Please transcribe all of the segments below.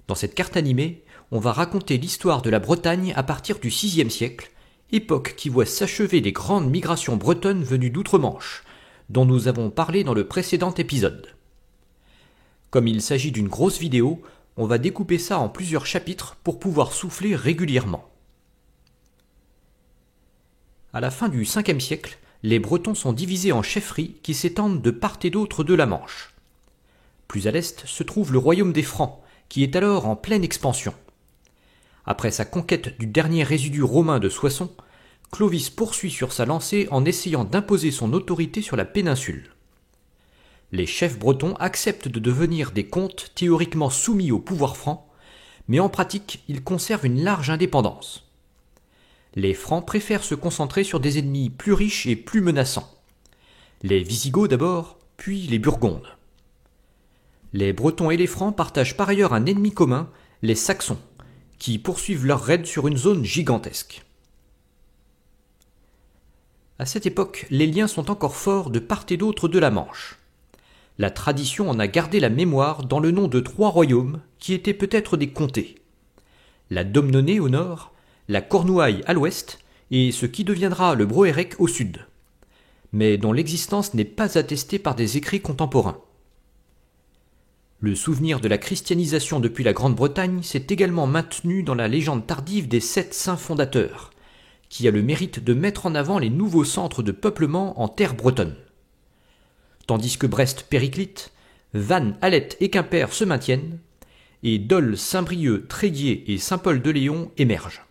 Dans cette carte animée, on va raconter l'histoire de la Bretagne à partir du VIe siècle, époque qui voit s'achever les grandes migrations bretonnes venues d'outre-Manche, dont nous avons parlé dans le précédent épisode. Comme il s'agit d'une grosse vidéo, on va découper ça en plusieurs chapitres pour pouvoir souffler régulièrement. À la fin du Ve siècle, les Bretons sont divisés en chefferies qui s'étendent de part et d'autre de la Manche. Plus à l'est se trouve le royaume des Francs, qui est alors en pleine expansion. Après sa conquête du dernier résidu romain de Soissons, Clovis poursuit sur sa lancée en essayant d'imposer son autorité sur la péninsule. Les chefs bretons acceptent de devenir des comtes théoriquement soumis au pouvoir franc, mais en pratique, ils conservent une large indépendance. Les Francs préfèrent se concentrer sur des ennemis plus riches et plus menaçants. Les Visigoths d'abord, puis les Burgondes. Les Bretons et les Francs partagent par ailleurs un ennemi commun, les Saxons, qui poursuivent leur raid sur une zone gigantesque. À cette époque, les liens sont encore forts de part et d'autre de la Manche. La tradition en a gardé la mémoire dans le nom de 3 royaumes qui étaient peut-être des comtés. La Domnonée au nord, la Cornouaille à l'ouest et ce qui deviendra le Broérec au sud, mais dont l'existence n'est pas attestée par des écrits contemporains. Le souvenir de la christianisation depuis la Grande-Bretagne s'est également maintenu dans la légende tardive des 7 saints fondateurs, qui a le mérite de mettre en avant les nouveaux centres de peuplement en terre bretonne. Tandis que Brest périclite, Vannes, Alette et Quimper se maintiennent, et Dol, Saint-Brieuc, Tréguier et Saint-Paul-de-Léon émergent.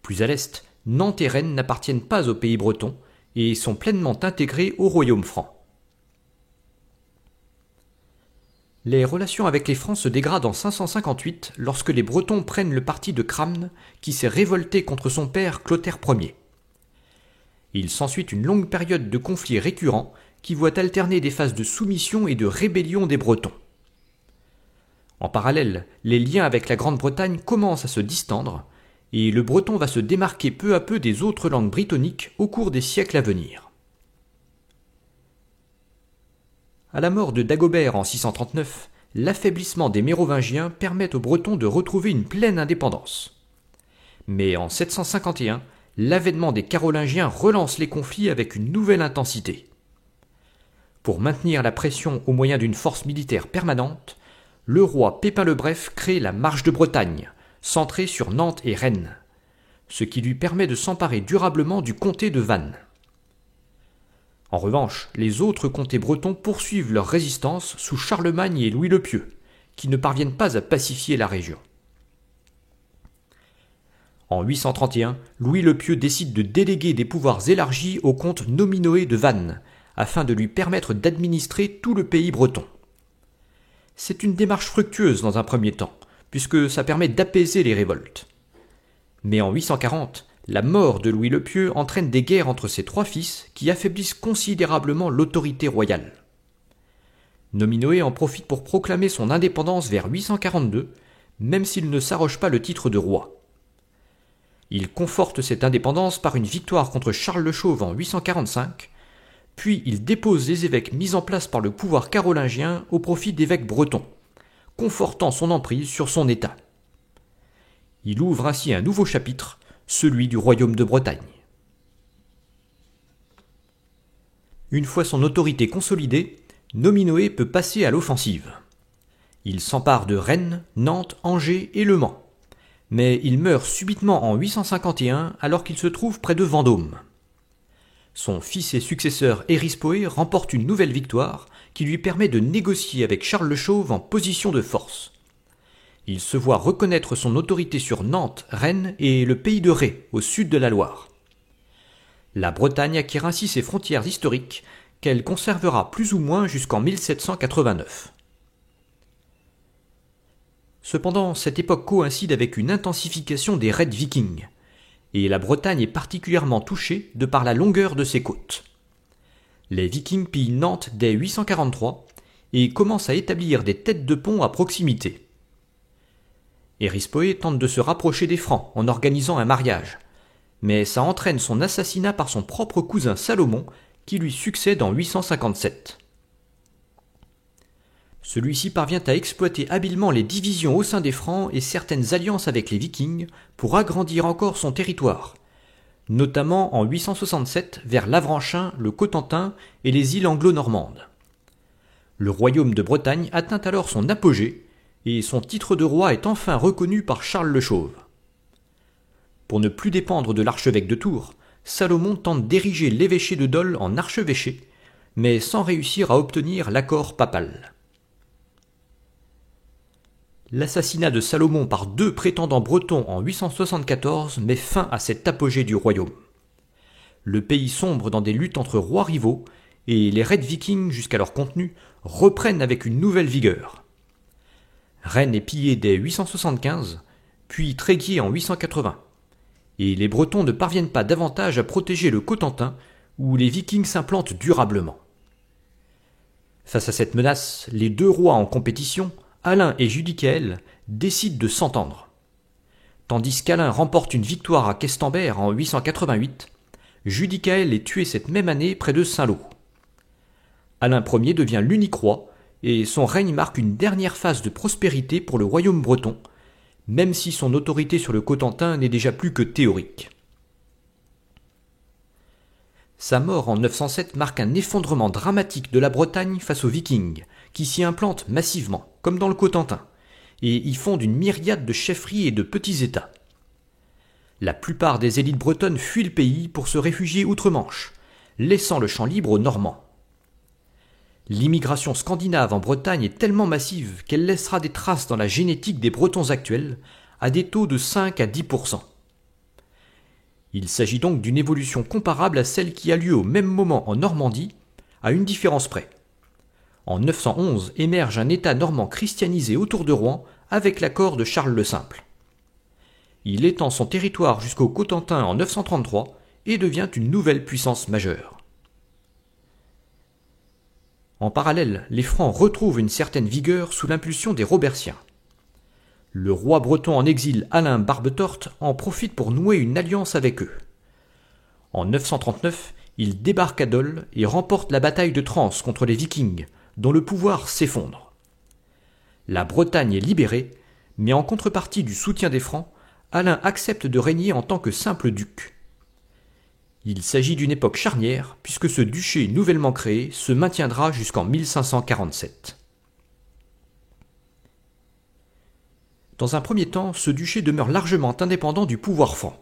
Plus à l'est, Nantes et Rennes n'appartiennent pas au pays breton et sont pleinement intégrés au royaume franc. Les relations avec les Francs se dégradent en 558 lorsque les Bretons prennent le parti de Cramne qui s'est révolté contre son père Clotaire Ier. Il s'ensuit une longue période de conflits récurrents qui voit alterner des phases de soumission et de rébellion des Bretons. En parallèle, les liens avec la Grande-Bretagne commencent à se distendre et le breton va se démarquer peu à peu des autres langues brittoniques au cours des siècles à venir. À la mort de Dagobert en 639, l'affaiblissement des Mérovingiens permet aux Bretons de retrouver une pleine indépendance. Mais en 751, l'avènement des Carolingiens relance les conflits avec une nouvelle intensité. Pour maintenir la pression au moyen d'une force militaire permanente, le roi Pépin le Bref crée la Marche de Bretagne, centrée sur Nantes et Rennes, ce qui lui permet de s'emparer durablement du comté de Vannes. En revanche, les autres comtés bretons poursuivent leur résistance sous Charlemagne et Louis le Pieux, qui ne parviennent pas à pacifier la région. En 831, Louis le Pieux décide de déléguer des pouvoirs élargis au comte Nominoé de Vannes, afin de lui permettre d'administrer tout le pays breton. C'est une démarche fructueuse dans un premier temps, puisque ça permet d'apaiser les révoltes. Mais en 840, la mort de Louis le Pieux entraîne des guerres entre ses 3 fils qui affaiblissent considérablement l'autorité royale. Nominoé en profite pour proclamer son indépendance vers 842, même s'il ne s'arroge pas le titre de roi. Il conforte cette indépendance par une victoire contre Charles le Chauve en 845, puis il dépose les évêques mis en place par le pouvoir carolingien au profit d'évêques bretons, confortant son emprise sur son État. Il ouvre ainsi un nouveau chapitre, celui du royaume de Bretagne. Une fois son autorité consolidée, Nominoé peut passer à l'offensive. Il s'empare de Rennes, Nantes, Angers et Le Mans, mais il meurt subitement en 851 alors qu'il se trouve près de Vendôme. Son fils et successeur Érispoé remporte une nouvelle victoire qui lui permet de négocier avec Charles le Chauve en position de force. Il se voit reconnaître son autorité sur Nantes, Rennes et le pays de Ré, au sud de la Loire. La Bretagne acquiert ainsi ses frontières historiques, qu'elle conservera plus ou moins jusqu'en 1789. Cependant, cette époque coïncide avec une intensification des raids vikings, et la Bretagne est particulièrement touchée de par la longueur de ses côtes. Les Vikings pillent Nantes dès 843 et commencent à établir des têtes de pont à proximité. Érispoé tente de se rapprocher des Francs en organisant un mariage, mais ça entraîne son assassinat par son propre cousin Salomon qui lui succède en 857. Celui-ci parvient à exploiter habilement les divisions au sein des Francs et certaines alliances avec les Vikings pour agrandir encore son territoire, notamment en 867 vers l'Avranchin, le Cotentin et les îles anglo-normandes. Le royaume de Bretagne atteint alors son apogée et son titre de roi est enfin reconnu par Charles le Chauve. Pour ne plus dépendre de l'archevêque de Tours, Salomon tente d'ériger l'évêché de Dol en archevêché, mais sans réussir à obtenir l'accord papal. L'assassinat de Salomon par 2 prétendants bretons en 874 met fin à cet apogée du royaume. Le pays sombre dans des luttes entre rois rivaux et les raids vikings jusqu'alors contenus reprennent avec une nouvelle vigueur. Rennes est pillée dès 875, puis Tréguier en 880, et les Bretons ne parviennent pas davantage à protéger le Cotentin où les Vikings s'implantent durablement. Face à cette menace, les 2 rois en compétition, Alain et Judicaël, décident de s'entendre. Tandis qu'Alain remporte une victoire à Questembert en 888, Judicaël est tué cette même année près de Saint-Lô. Alain Ier devient l'unique roi et son règne marque une dernière phase de prospérité pour le royaume breton, même si son autorité sur le Cotentin n'est déjà plus que théorique. Sa mort en 907 marque un effondrement dramatique de la Bretagne face aux Vikings, qui s'y implantent massivement, comme dans le Cotentin, et y fondent une myriade de chefferies et de petits États. La plupart des élites bretonnes fuient le pays pour se réfugier outre-Manche, laissant le champ libre aux Normands. L'immigration scandinave en Bretagne est tellement massive qu'elle laissera des traces dans la génétique des Bretons actuels, à des taux de 5 à 10%. Il s'agit donc d'une évolution comparable à celle qui a lieu au même moment en Normandie, à une différence près. En 911 émerge un État normand christianisé autour de Rouen avec l'accord de Charles le Simple. Il étend son territoire jusqu'au Cotentin en 933 et devient une nouvelle puissance majeure. En parallèle, les Francs retrouvent une certaine vigueur sous l'impulsion des Robertiens. Le roi breton en exil Alain Barbetorte en profite pour nouer une alliance avec eux. En 939, il débarque à Dol et remporte la bataille de Trans contre les Vikings, dont le pouvoir s'effondre. La Bretagne est libérée, mais en contrepartie du soutien des Francs, Alain accepte de régner en tant que simple duc. Il s'agit d'une époque charnière, puisque ce duché nouvellement créé se maintiendra jusqu'en 1547. Dans un premier temps, ce duché demeure largement indépendant du pouvoir franc.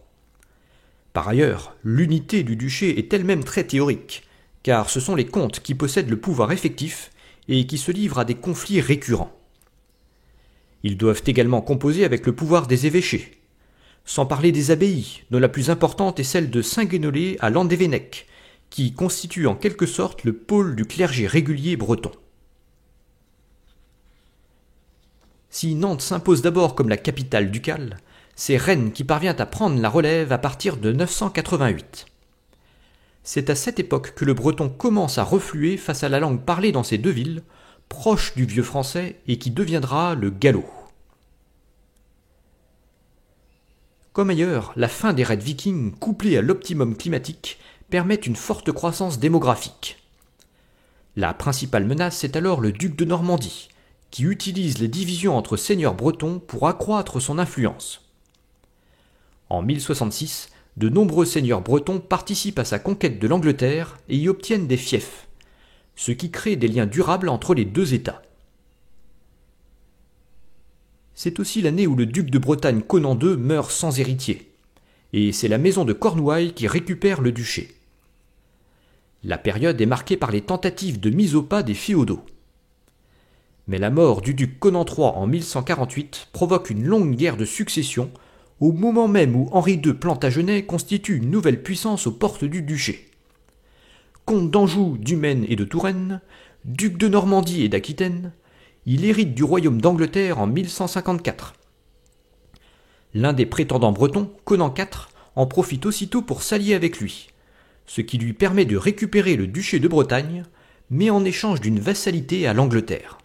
Par ailleurs, l'unité du duché est elle-même très théorique, car ce sont les comtes qui possèdent le pouvoir effectif et qui se livrent à des conflits récurrents. Ils doivent également composer avec le pouvoir des évêchés, sans parler des abbayes, dont la plus importante est celle de Saint-Guénolé à Landévennec, qui constitue en quelque sorte le pôle du clergé régulier breton. Si Nantes s'impose d'abord comme la capitale ducale, c'est Rennes qui parvient à prendre la relève à partir de 988. C'est à cette époque que le breton commence à refluer face à la langue parlée dans ces 2 villes, proche du vieux français et qui deviendra le gallo. Comme ailleurs, la fin des raids vikings couplée à l'optimum climatique permet une forte croissance démographique. La principale menace est alors le duc de Normandie, qui utilise les divisions entre seigneurs bretons pour accroître son influence. En 1066, de nombreux seigneurs bretons participent à sa conquête de l'Angleterre et y obtiennent des fiefs, ce qui crée des liens durables entre les 2 États. C'est aussi l'année où le duc de Bretagne Conan II meurt sans héritier, et c'est la maison de Cornouailles qui récupère le duché. La période est marquée par les tentatives de mise au pas des féodaux. Mais la mort du duc Conan III en 1148 provoque une longue guerre de succession au moment même où Henri II Plantagenet constitue une nouvelle puissance aux portes du duché. Comte d'Anjou, du Maine et de Touraine, duc de Normandie et d'Aquitaine, il hérite du royaume d'Angleterre en 1154. L'un des prétendants bretons, Conan IV, en profite aussitôt pour s'allier avec lui, ce qui lui permet de récupérer le duché de Bretagne, mais en échange d'une vassalité à l'Angleterre.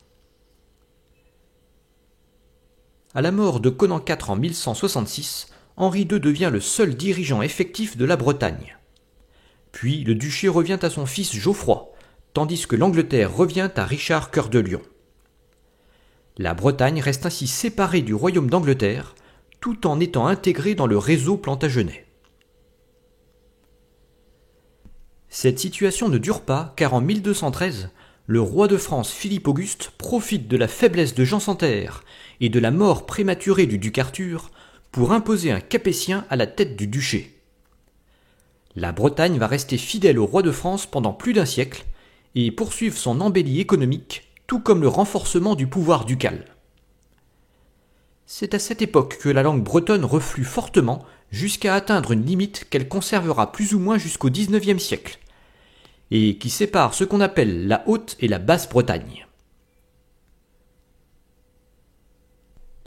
À la mort de Conan IV en 1166, Henri II devient le seul dirigeant effectif de la Bretagne. Puis le duché revient à son fils Geoffroy, tandis que l'Angleterre revient à Richard Cœur de Lion. La Bretagne reste ainsi séparée du royaume d'Angleterre, tout en étant intégrée dans le réseau plantagenet. Cette situation ne dure pas, car en 1213, le roi de France Philippe Auguste profite de la faiblesse de Jean sans Terre et de la mort prématurée du duc Arthur pour imposer un Capétien à la tête du duché. La Bretagne va rester fidèle au roi de France pendant plus d'un siècle et poursuivre son embellie économique, tout comme le renforcement du pouvoir ducal. C'est à cette époque que la langue bretonne reflue fortement jusqu'à atteindre une limite qu'elle conservera plus ou moins jusqu'au XIXe siècle, et qui sépare ce qu'on appelle la Haute et la Basse-Bretagne.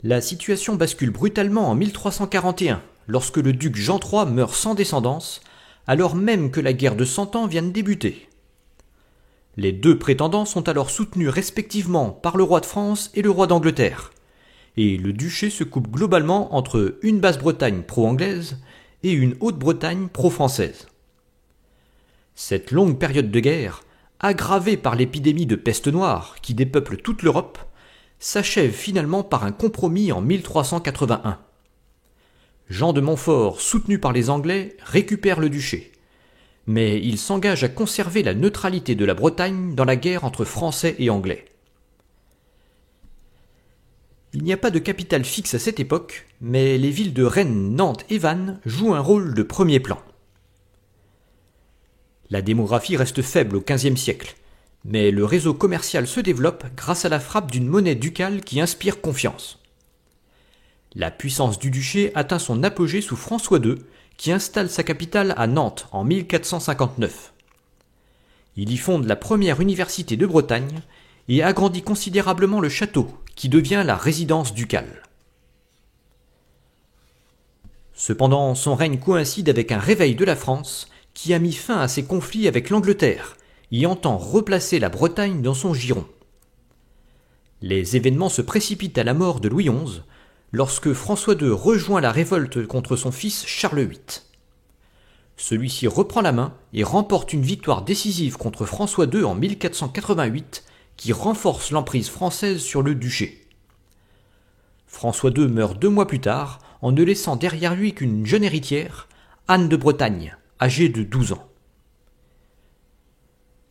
La situation bascule brutalement en 1341, lorsque le duc Jean III meurt sans descendance, alors même que la guerre de Cent Ans vient de débuter. Les deux prétendants sont alors soutenus respectivement par le roi de France et le roi d'Angleterre, et le duché se coupe globalement entre une Basse-Bretagne pro-anglaise et une Haute-Bretagne pro-française. Cette longue période de guerre, aggravée par l'épidémie de peste noire qui dépeuple toute l'Europe, s'achève finalement par un compromis en 1381. Jean de Montfort, soutenu par les Anglais, récupère le duché, mais il s'engage à conserver la neutralité de la Bretagne dans la guerre entre Français et Anglais. Il n'y a pas de capitale fixe à cette époque, mais les villes de Rennes, Nantes et Vannes jouent un rôle de premier plan. La démographie reste faible au XVe siècle, mais le réseau commercial se développe grâce à la frappe d'une monnaie ducale qui inspire confiance. La puissance du duché atteint son apogée sous François II, qui installe sa capitale à Nantes en 1459. Il y fonde la première université de Bretagne et agrandit considérablement le château, qui devient la résidence ducale. Cependant, son règne coïncide avec un réveil de la France qui a mis fin à ses conflits avec l'Angleterre et entend replacer la Bretagne dans son giron. Les événements se précipitent à la mort de Louis XI, lorsque François II rejoint la révolte contre son fils Charles VIII. Celui-ci reprend la main et remporte une victoire décisive contre François II en 1488 qui renforce l'emprise française sur le duché. François II meurt 2 mois plus tard en ne laissant derrière lui qu'une jeune héritière, Anne de Bretagne, âgée de 12 ans.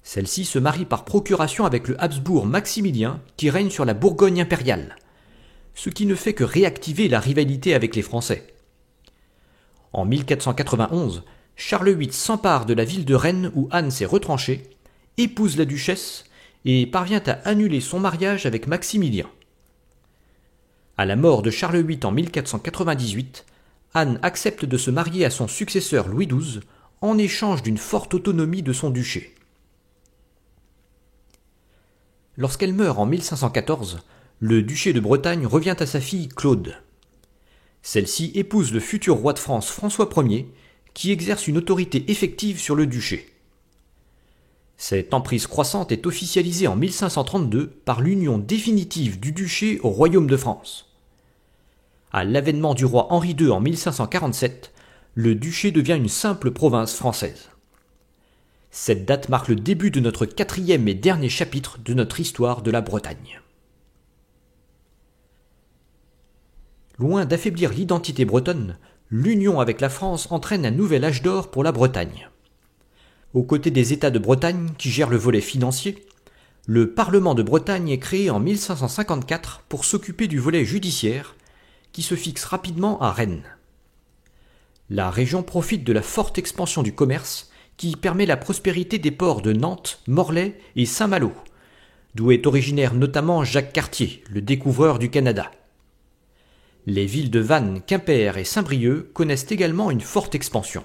Celle-ci se marie par procuration avec le Habsbourg Maximilien qui règne sur la Bourgogne impériale, ce qui ne fait que réactiver la rivalité avec les Français. En 1491, Charles VIII s'empare de la ville de Rennes où Anne s'est retranchée, épouse la duchesse et parvient à annuler son mariage avec Maximilien. À la mort de Charles VIII en 1498, Anne accepte de se marier à son successeur Louis XII en échange d'une forte autonomie de son duché. Lorsqu'elle meurt en 1514, le duché de Bretagne revient à sa fille Claude. Celle-ci épouse le futur roi de France François Ier, qui exerce une autorité effective sur le duché. Cette emprise croissante est officialisée en 1532 par l'union définitive du duché au royaume de France. À l'avènement du roi Henri II en 1547, le duché devient une simple province française. Cette date marque le début de notre 4e et dernier chapitre de notre histoire de la Bretagne. Loin d'affaiblir l'identité bretonne, l'union avec la France entraîne un nouvel âge d'or pour la Bretagne. Aux côtés des États de Bretagne qui gèrent le volet financier, le Parlement de Bretagne est créé en 1554 pour s'occuper du volet judiciaire, qui se fixe rapidement à Rennes. La région profite de la forte expansion du commerce qui permet la prospérité des ports de Nantes, Morlaix et Saint-Malo, d'où est originaire notamment Jacques Cartier, le découvreur du Canada. Les villes de Vannes, Quimper et Saint-Brieuc connaissent également une forte expansion.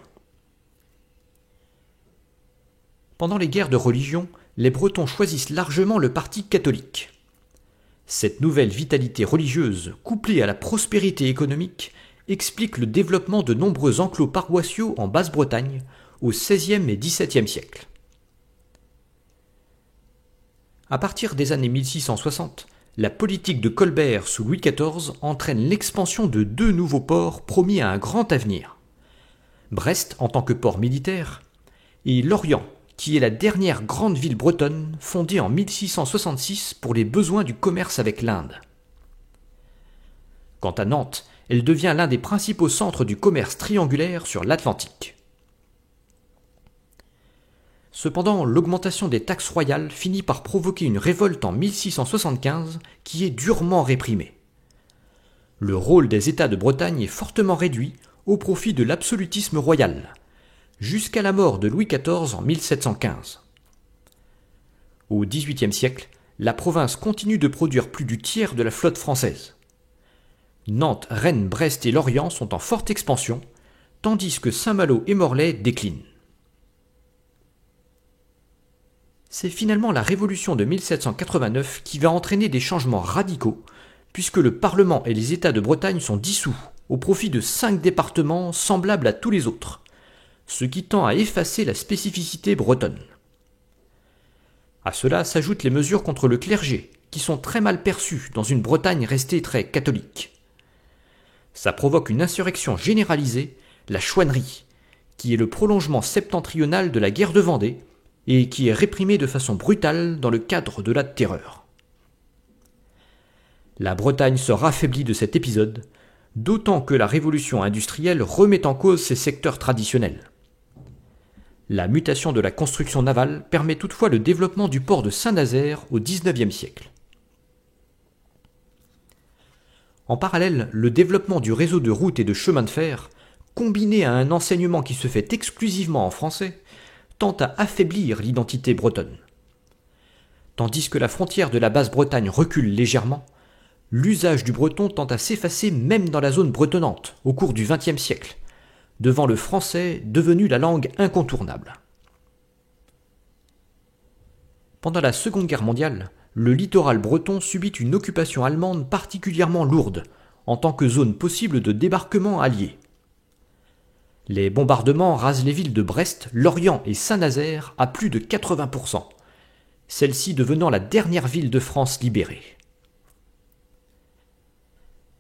Pendant les guerres de religion, les Bretons choisissent largement le parti catholique. Cette nouvelle vitalité religieuse, couplée à la prospérité économique, explique le développement de nombreux enclos paroissiaux en Basse-Bretagne au XVIe et XVIIe siècle. À partir des années 1660, la politique de Colbert sous Louis XIV entraîne l'expansion de 2 nouveaux ports promis à un grand avenir. Brest en tant que port militaire, et Lorient, qui est la dernière grande ville bretonne fondée en 1666 pour les besoins du commerce avec l'Inde. Quant à Nantes, elle devient l'un des principaux centres du commerce triangulaire sur l'Atlantique. Cependant, l'augmentation des taxes royales finit par provoquer une révolte en 1675 qui est durement réprimée. Le rôle des États de Bretagne est fortement réduit au profit de l'absolutisme royal, jusqu'à la mort de Louis XIV en 1715. Au XVIIIe siècle, la province continue de produire plus du tiers de la flotte française. Nantes, Rennes, Brest et Lorient sont en forte expansion, tandis que Saint-Malo et Morlaix déclinent. C'est finalement la Révolution de 1789 qui va entraîner des changements radicaux, puisque le Parlement et les États de Bretagne sont dissous au profit de 5 départements semblables à tous les autres, ce qui tend à effacer la spécificité bretonne. À cela s'ajoutent les mesures contre le clergé, qui sont très mal perçues dans une Bretagne restée très catholique. Ça provoque une insurrection généralisée, la chouannerie, qui est le prolongement septentrional de la guerre de Vendée, et qui est réprimée de façon brutale dans le cadre de la Terreur. La Bretagne se raffaiblit de cet épisode, d'autant que la révolution industrielle remet en cause ses secteurs traditionnels. La mutation de la construction navale permet toutefois le développement du port de Saint-Nazaire au XIXe siècle. En parallèle, le développement du réseau de routes et de chemins de fer, combiné à un enseignement qui se fait exclusivement en français, tend à affaiblir l'identité bretonne. Tandis que la frontière de la Basse-Bretagne recule légèrement, l'usage du breton tend à s'effacer même dans la zone bretonnante au cours du XXe siècle, devant le français devenu la langue incontournable. Pendant la Seconde Guerre mondiale, le littoral breton subit une occupation allemande particulièrement lourde, en tant que zone possible de débarquement allié. Les bombardements rasent les villes de Brest, Lorient et Saint-Nazaire à plus de 80%, celle-ci devenant la dernière ville de France libérée.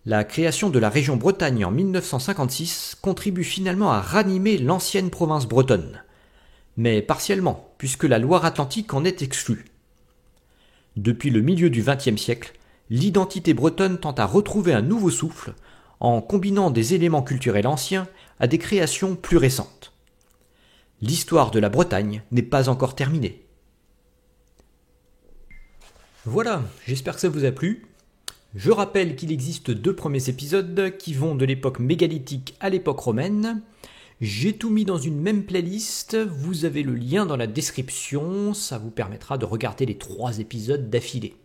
La création de la région Bretagne en 1956 contribue finalement à ranimer l'ancienne province bretonne, mais partiellement, puisque la Loire-Atlantique en est exclue. Depuis le milieu du XXe siècle, l'identité bretonne tend à retrouver un nouveau souffle en combinant des éléments culturels anciens à des créations plus récentes. L'histoire de la Bretagne n'est pas encore terminée. Voilà, j'espère que ça vous a plu. Je rappelle qu'il existe 2 premiers épisodes qui vont de l'époque mégalithique à l'époque romaine. J'ai tout mis dans une même playlist, vous avez le lien dans la description, ça vous permettra de regarder les 3 épisodes d'affilée.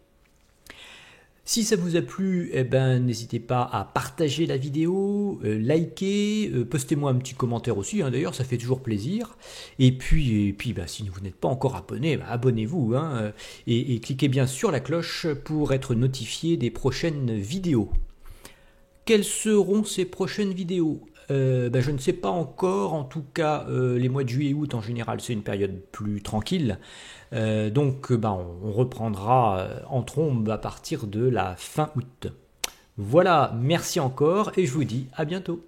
Si ça vous a plu, n'hésitez pas à partager la vidéo, liker, postez-moi un petit commentaire aussi, d'ailleurs ça fait toujours plaisir. Et puis si vous n'êtes pas encore abonné, abonnez-vous et cliquez bien sur la cloche pour être notifié des prochaines vidéos. Quelles seront ces prochaines vidéos ? Je ne sais pas encore, en tout cas les mois de juillet et août en général c'est une période plus tranquille, donc on reprendra en trombe à partir de la fin août. Voilà, merci encore et je vous dis à bientôt.